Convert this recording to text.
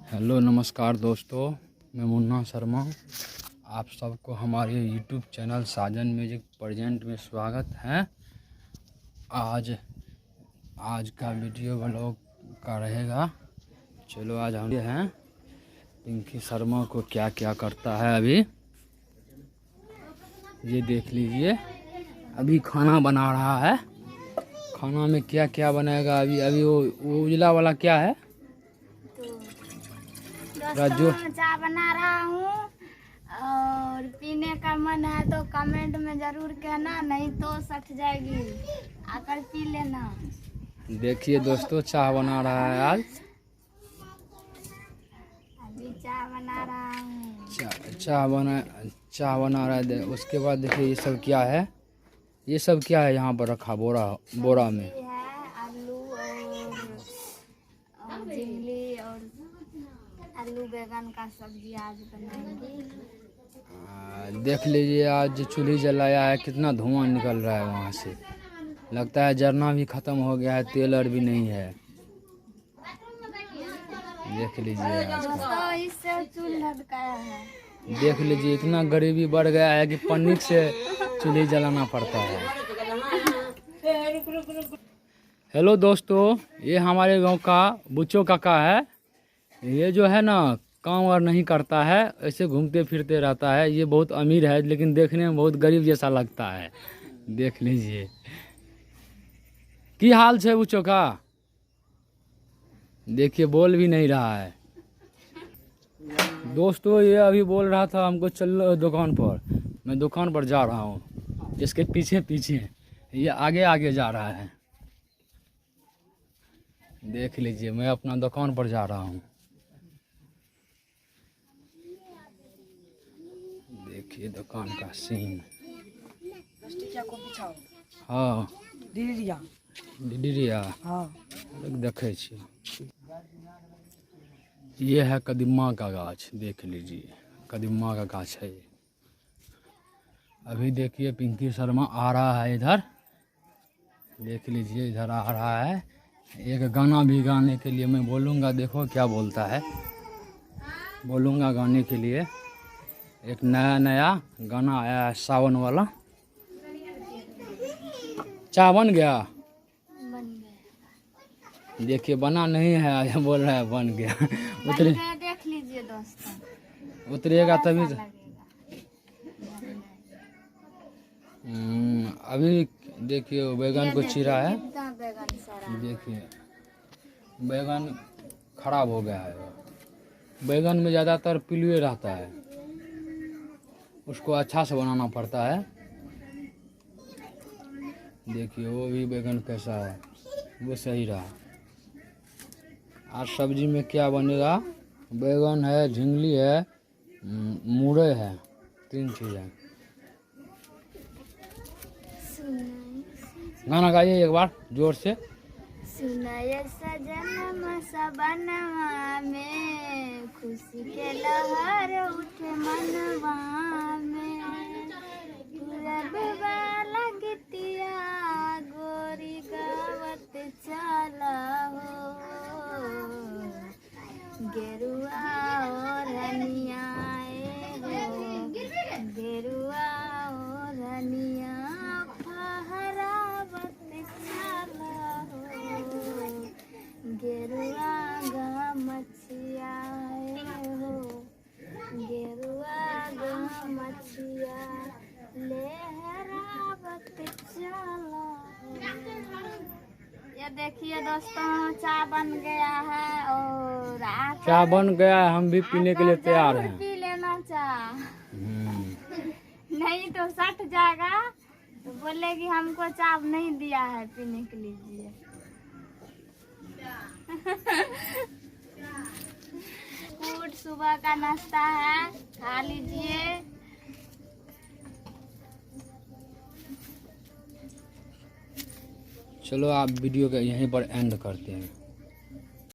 Hello नमस्कार दोस्तों, मैं मुन्ना शर्मा। आप सबको हमारे यूट्यूब चैनल साजन म्यूजिक प्रेजेंट में स्वागत है। आज का वीडियो व्लॉग का रहेगा। चलो आज हम हैं पिंकी शर्मा को क्या क्या करता है। अभी ये देख लीजिए, अभी खाना बना रहा है। खाना में क्या क्या बनाएगा अभी वो उजला वाला क्या है? दोस्तों चाय बना रहा हूँ और पीने का मन है तो कमेंट में जरूर कहना, नहीं तो सट जाएगी, आकर पी लेना। देखिए दोस्तों, चाय बना रहा है आज। अभी चाय बना रहा हूँ। चाय बना रहा है। उसके बाद देखिए ये सब क्या है, ये सब क्या है यहाँ पर रखा बोरा में है आलू और झिंगली और आलू बैगन का सब्जी आज बनाएंगे। देख लीजिए, आज चूल्ही जलाया है, कितना धुआं निकल रहा है वहाँ से। लगता है जरना भी खत्म हो गया है, तेल और भी नहीं है। देख लीजिए दोस्तों इससे चूल्हा लटकाया है। देख लीजिए, इतना गरीबी बढ़ गया है कि पन्नी से चूल्ही जलाना पड़ता है। हेलो दोस्तों, ये हमारे गांव का बुच्चो काका है। ये जो है ना, काम और नहीं करता है, ऐसे घूमते फिरते रहता है। ये बहुत अमीर है लेकिन देखने में बहुत गरीब जैसा लगता है। देख लीजिए की हाल है बुच्चो का। देखिए बोल भी नहीं रहा है। दोस्तों ये अभी बोल रहा था हमको चलो दुकान पर। मैं दुकान पर जा रहा हूँ, इसके पीछे पीछे ये आगे आगे जा रहा है। देख लीजिए, मैं अपना दुकान पर जा रहा हूँ। देखिए दुकान का सीन। हाँ डिडिया देखे छी। ये है कदीमा का गाछ। देख लीजिए कदीमा का गाछ है। अभी देखिए पिंकी शर्मा आ रहा है इधर। देख लीजिए इधर आ रहा है। एक गाना भी गाने के लिए मैं बोलूँगा, देखो क्या बोलता है। बोलूँगा गाने के लिए। एक नया गाना आया है सावन वाला। चाय बन गया। देखिए बना नहीं है, बोल रहा है बन गया। देख लीजिए दोस्तों, उतरेगा तभी। अभी देखिए बैगन को चीरा है। देखिए बैगन खराब हो गया है। बैगन में ज़्यादातर पिलुए रहता है, उसको अच्छा से बनाना पड़ता है। देखिए वो भी बैगन कैसा है, वो सही रहा। आज सब्जी में क्या बनेगा? बैगन है, झिंगली है, मुरई है, 3 चीज़ है। गाना गाइए एक बार जोर से। सुनाए सजनमा सबनमा में, खुशी के लहर उठे मनवा में, पूरब वाला गीतिया गोरी गावत चला हो, गेरुआ और हनियाए हो, गेरुआ और हनिया फहरावत चला हो, गेरुआ गा मछिया हो, गेरुआ गा मछिया लहरावत चला हो। ये देखिए दोस्तों, चाय बन गया है और चाय बन गया है, हम भी पीने के लिए तैयार हैं। पी लेना चाय, नहीं तो सट जाएगा तो बोलेगी हमको चाय नहीं दिया है पीने के लिए। फूड सुबह का नाश्ता है, खा लीजिए। चलो आप वीडियो का यहीं पर एंड करते हैं।